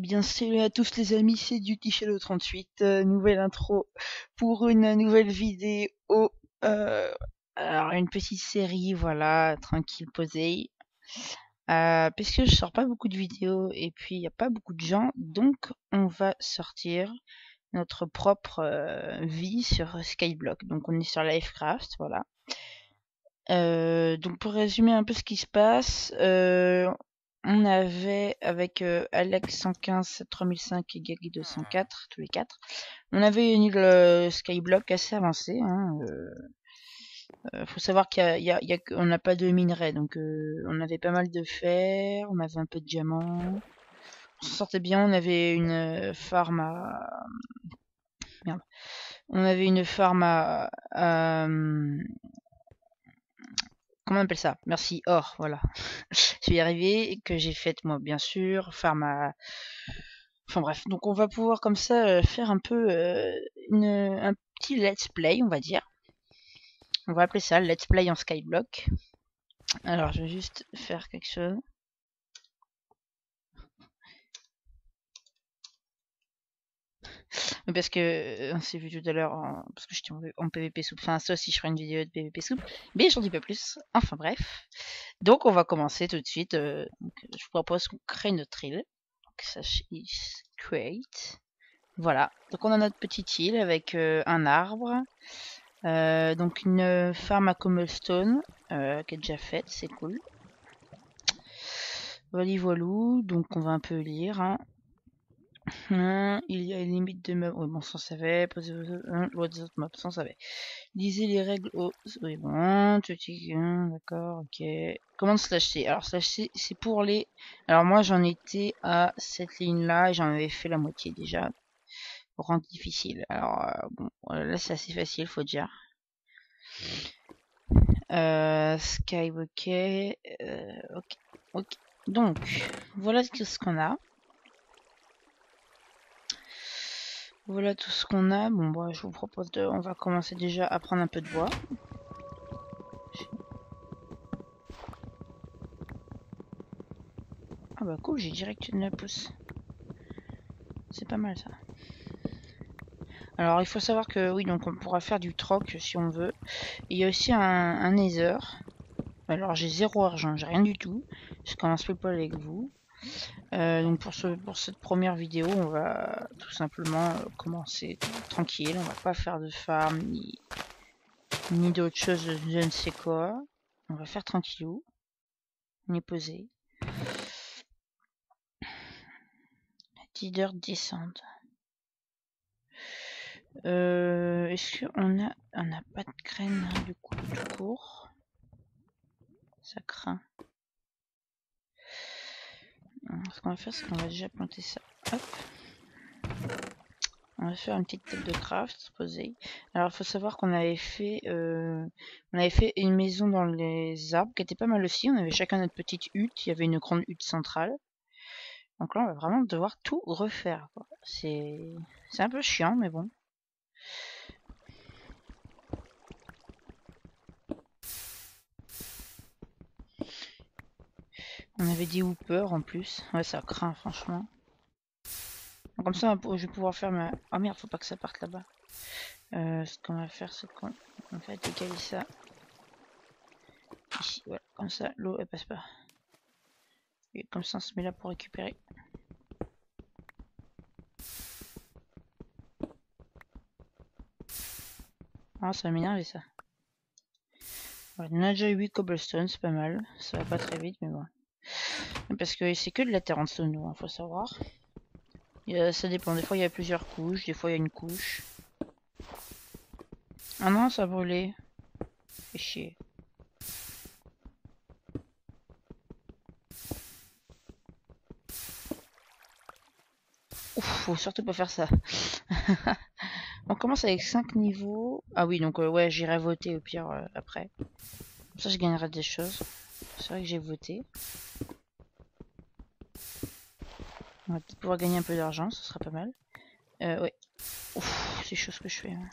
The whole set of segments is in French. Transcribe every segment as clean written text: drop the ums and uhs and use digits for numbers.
bien salut à tous les amis, c'est Duty Shadow 38, nouvelle intro pour une nouvelle vidéo. Euh, alors une petite série, voilà, tranquille, posée. Puisque je sors pas beaucoup de vidéos et puis il n'y a pas beaucoup de gens, donc on va sortir notre propre vie sur Skyblock. Donc on est sur Livecraft, voilà. Donc pour résumer un peu ce qui se passe, on avait avec Alex 115, 3005 et Gaggy 204, tous les quatre, on avait une île Skyblock assez avancée. Faut savoir qu'on n'a pas de minerais, donc on avait pas mal de fer, on avait un peu de diamants, on se sortait bien, on avait une farm à... Merde. On avait une farm comment on appelle ça? Merci, or, voilà. Je vais y arriver, que j'ai faite moi bien sûr, farm à... Enfin bref, donc on va pouvoir comme ça faire un peu un petit let's play, on va dire. On va appeler ça let's play en Skyblock. Alors je vais juste faire quelque chose. Parce que on s'est vu tout à l'heure, parce que j'étais en PVP soupe. Enfin ça aussi je ferai une vidéo de PVP soupe, mais j'en dis pas plus. Enfin bref. Donc on va commencer tout de suite. Donc, je vous propose qu'on crée notre île. Donc ça is create. Voilà, donc on a notre petite île avec un arbre, donc une farm à cobblestone qui est déjà faite, c'est cool. Voilà, voilou, donc on va un peu lire. Hein. Il y a une limite de mobs, oui bon ça on savait, posez loi des autres mobs, ça on savait. Lisez les règles, oh oui bon, d'accord, ok. Comment slash C? Alors slash C c'est pour les... Alors moi j'en étais à cette ligne là et j'en avais fait la moitié déjà. Rendre difficile. Alors bon, là c'est assez facile, faut dire. Sky, ok, ok, ok. Donc voilà ce qu'on a. Voilà tout ce qu'on a. Bon, bah, je vous propose de, on va commencer déjà à prendre un peu de bois. Ah bah cool, j'ai direct une pousse. C'est pas mal ça. Alors il faut savoir que oui, donc on pourra faire du troc si on veut. Et il y a aussi un nether. Alors j'ai 0 argent, j'ai rien du tout. Je commence le pas avec vous. Donc pour cette première vidéo, on va tout simplement commencer tranquille. On va pas faire de farm ni d'autre chose, je ne sais quoi. On va faire tranquillou. On est posé. Leader descendre. Est-ce qu'on a... On n'a pas de graines du coup tout court. Ça craint. Ce qu'on va faire, c'est qu'on va déjà planter ça. Hop. On va faire une petite table de craft posée. Alors il faut savoir qu'on avait fait une maison dans les arbres qui était pas mal aussi. On avait chacun notre petite hutte. Il y avait une grande hutte centrale. Donc là on va vraiment devoir tout refaire. C'est un peu chiant mais bon. On avait des hoopers en plus. Ouais ça craint franchement. Donc, comme ça je vais pouvoir faire ma... Oh merde, faut pas que ça parte là-bas. Ce qu'on va faire c'est qu'on va décaler ça. Ici, voilà, comme ça l'eau elle passe pas. Et comme ça on se met là pour récupérer. Ah ça m'énerve ça. Voilà, on a déjà 8 cobblestone, c'est pas mal. Ça va pas très vite mais bon. Parce que c'est que de la terre en dessous de nous, hein, faut savoir. Ça dépend, des fois il y a plusieurs couches, des fois il y a une couche. Ah non, ça a brûlé. Fait chier. Ouf, faut surtout pas faire ça. On commence avec 5 niveaux. Ah oui, donc ouais, j'irai voter au pire après. Comme ça je gagnerai des choses. C'est vrai que j'ai voté. On va peut-être pouvoir gagner un peu d'argent, ce sera pas mal. Ouais. Ouf, c'est chaud ce que je fais. Hein.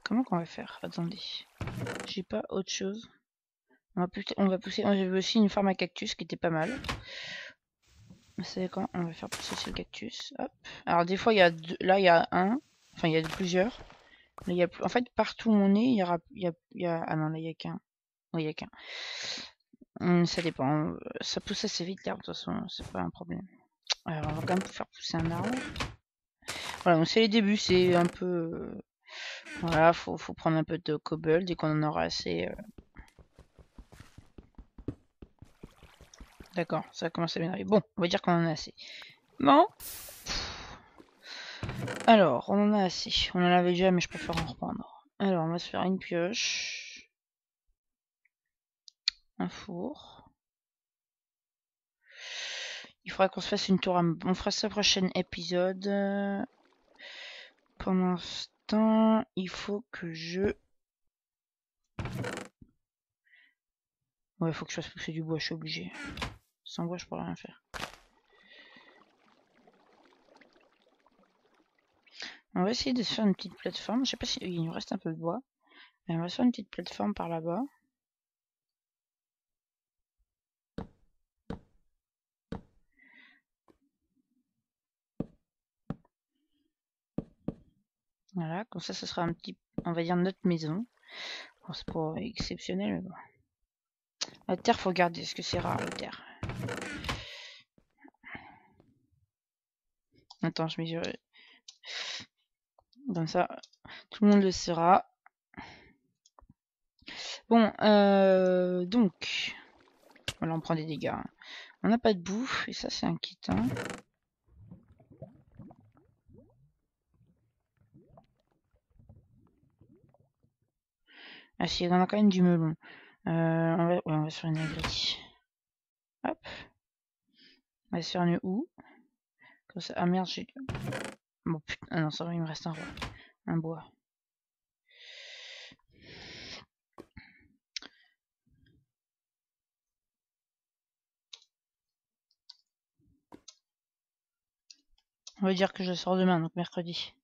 Comment qu'on va faire? Attendez. J'ai pas autre chose. On va pousser. J'avais aussi une farm à cactus qui était pas mal. Vous savez quoi? On va faire pousser aussi le cactus. Hop. Alors des fois il y a deux, là il y a un. Enfin il y a plusieurs. Là, il y a, en fait partout où on est, ah non là il y a qu'un. Oui il y a qu'un. Ça dépend. Ça pousse assez vite l'herbe de toute façon, c'est pas un problème. Alors on va quand même faire pousser un arbre. Voilà, donc c'est les débuts, c'est un peu. Voilà, faut prendre un peu de cobble dès qu'on en aura assez. D'accord, ça commence à m'énerver. Bon, on va dire qu'on en a assez. Bon. Alors, on en a assez. On en avait déjà, mais je préfère en reprendre. Alors, on va se faire une pioche. Un four. Il faudra qu'on se fasse une tour à... On fera ça prochain épisode. Pendant ce temps, il faut que je... Ouais, il faut que je fasse pousser du bois, je suis obligé. Sans bois, je pourrais rien faire. On va essayer de se faire une petite plateforme. Je sais pas s'il nous reste un peu de bois. Mais on va se faire une petite plateforme par là-bas. Voilà, comme ça, ce sera un petit... On va dire notre maison. Bon, c'est pas exceptionnel, mais bon. La terre, faut garder, parce que c'est rare, la terre. Attends, je mesure. Comme ça, tout le monde le saura. Bon, donc... Voilà, on prend des dégâts. On n'a pas de bouffe, et ça, c'est inquiétant. Ah si, on a quand même du melon. On va se faire une agri. Hop. On va se faire une houe. Comme ça. Ah merde, j'ai... Bon putain, ah non, ça va, il me reste un bois. On va dire que je sors demain, donc mercredi.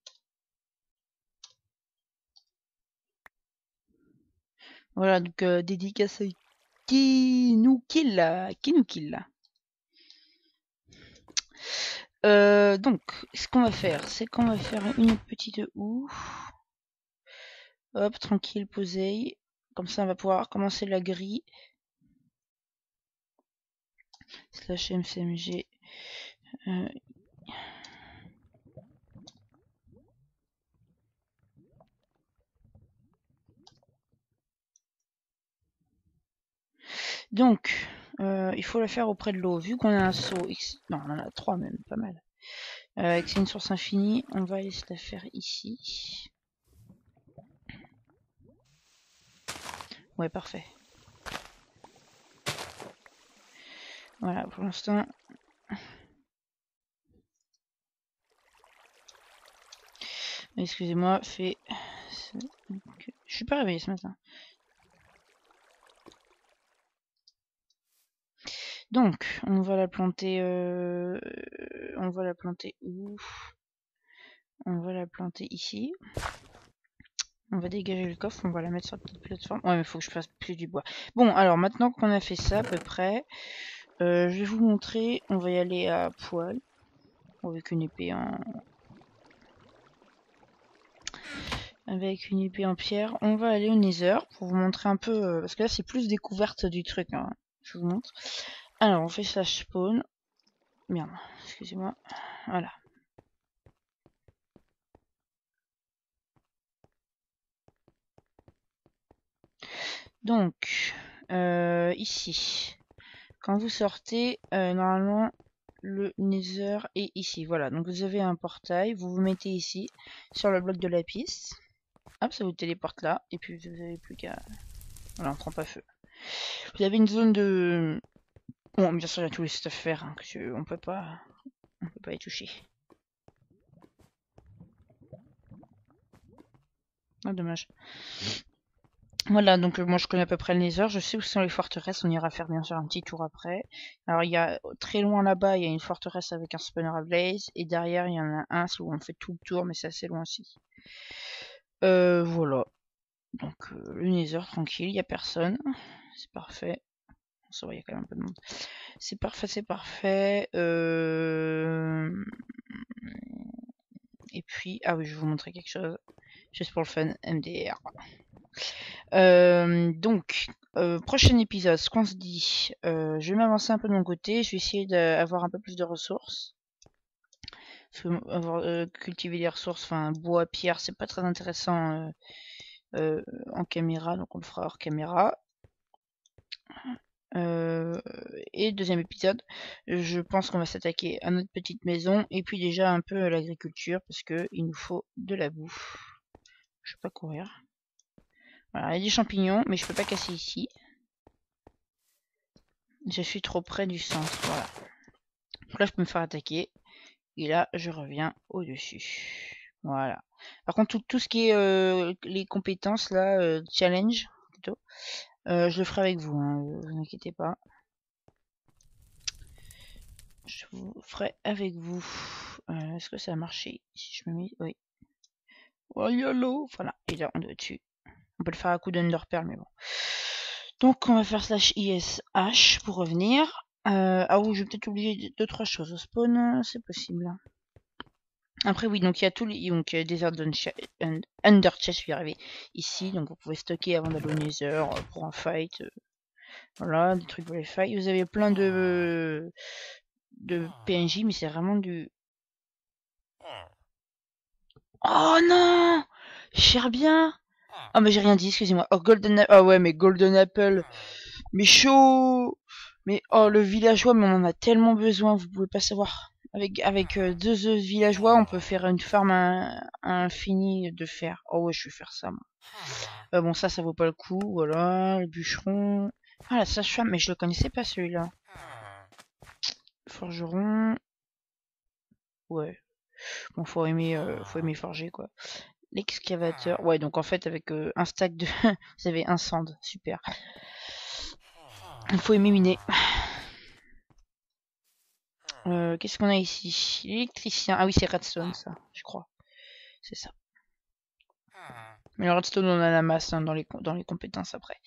Voilà, donc dédicace à qui nous kill là. Donc, ce qu'on va faire, c'est qu'on va faire une petite houe. Hop, tranquille, posé. Comme ça, on va pouvoir commencer la grille. Slash MCMG. Donc, il faut la faire auprès de l'eau. Vu qu'on a un seau, non, on en a 3 même, pas mal. Que c'est une source infinie, on va aller se la faire ici. Ouais, parfait. Voilà, pour l'instant. Excusez-moi, fait. Je suis pas réveillé ce matin. Donc, on va la planter. On va la planter où? On va la planter ici. On va dégager le coffre, on va la mettre sur la petite plateforme. Ouais, mais il faut que je fasse plus du bois. Bon, alors maintenant qu'on a fait ça à peu près, je vais vous montrer. On va y aller à poil. Avec une épée en... Avec une épée en pierre. On va aller au Nether pour vous montrer un peu... parce que là, c'est plus découverte du truc. Hein. Je vous montre. Alors, on fait slash spawn. Merde, excusez-moi. Voilà. Donc, ici. Quand vous sortez, normalement, le Nether est ici. Voilà, donc vous avez un portail. Vous vous mettez ici, sur le bloc de la piste. Hop, ça vous téléporte là. Et puis, vous n'avez plus qu'à... Voilà, on prend pas feu. Vous avez une zone de... Bon, bien sûr, il y a tous les stuff faire, hein, on peut pas y toucher. Ah, dommage. Voilà, donc moi je connais à peu près le Nether, je sais où sont les forteresses, on ira faire bien sûr un petit tour après. Alors il y a très loin là-bas, il y a une forteresse avec un spawner à blaze, et derrière il y en a un où on fait tout le tour, mais c'est assez loin aussi. Voilà. Donc le Nether tranquille, il n'y a personne. c'est parfait. Ça va, il y a quand même un peu de monde. C'est parfait, c'est parfait. Et puis, ah oui, je vais vous montrer quelque chose. Juste pour le fun, MDR. Donc, prochain épisode, ce qu'on se dit, je vais m'avancer un peu de mon côté, je vais essayer d'avoir un peu plus de ressources. Parce que cultiver les ressources, enfin bois, pierre, c'est pas très intéressant en caméra, donc on le fera hors caméra. Et deuxième épisode, je pense qu'on va s'attaquer à notre petite maison et puis déjà un peu à l'agriculture parce que il nous faut de la bouffe. Je vais pas courir. Voilà, il y a des champignons, mais je peux pas casser ici. Je suis trop près du centre, voilà. Donc là, je peux me faire attaquer. Et là, je reviens au-dessus. Voilà. Par contre, tout ce qui est les compétences, là, challenge, plutôt, je le ferai avec vous, hein, vous inquiétez pas. Je vous ferai avec vous. Est-ce que ça a marché? Si je me mets... Oui. Oh, YOLO. Voilà, et là, on est dessus. On peut le faire à coup d'Underpearl, mais bon. Donc, on va faire /ISH pour revenir. Ah oui, je vais peut-être oublier 2-3 choses au spawn, c'est possible. Après, oui, donc il y a tous les donc, des Under Chest, je vais y arriver, ici. Donc, vous pouvez stocker avant d'aller au Nether pour un fight. Voilà, des trucs pour les fights. Vous avez plein de PNJ, mais c'est vraiment du... Oh non! Cher bien! Ah, mais j'ai rien dit, excusez-moi. Oh, Ah ouais, mais Golden Apple. Mais chaud! Mais oh, le villageois, mais on en a tellement besoin, vous pouvez pas savoir. Avec 2 œufs villageois, on peut faire une farm infinie de fer. Oh ouais, je vais faire ça, moi. Bon, ça vaut pas le coup. Voilà, le bûcheron. Ah, la sage-femme, mais je le connaissais pas, celui-là. Forgeron. Ouais. Bon, faut aimer forger, quoi. L'excavateur. Ouais, donc en fait, avec un stack de... Vous avez un sand. Super. Il faut aimer miner. Qu'est-ce qu'on a ici? L'électricien. Ah oui, c'est redstone, ça, je crois. C'est ça. Mais le redstone, on a la masse hein, dans les compétences après.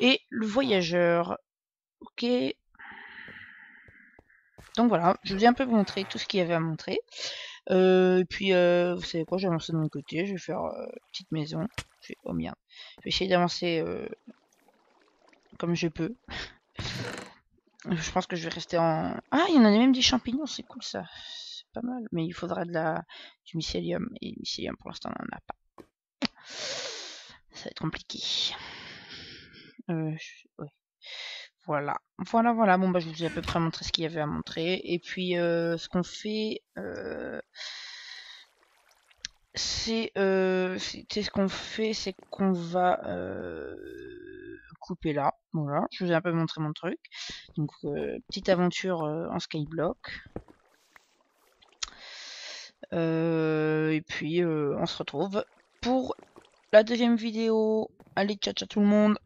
Et le voyageur. Ok. Donc voilà, je vous ai un peu montré tout ce qu'il y avait à montrer. Et puis, vous savez quoi, je vais avancer de mon côté. Je vais faire petite maison. Oh merde. Je vais essayer d'avancer comme je peux. Je pense que je vais rester en... Ah, il y en a même des champignons, c'est cool ça. C'est pas mal. Mais il faudra du mycélium. Et le mycélium, pour l'instant, on n'en a pas. Ça va être compliqué. Ouais. Voilà. Voilà. Bon, bah, je vous ai à peu près montré ce qu'il y avait à montrer. Et puis, ce qu'on fait... c'est ce qu'on fait, c'est qu'on va couper là. Voilà, je vous ai un peu montré mon truc. Donc, petite aventure en skyblock. Et puis, on se retrouve pour la deuxième vidéo. Allez, ciao tout le monde.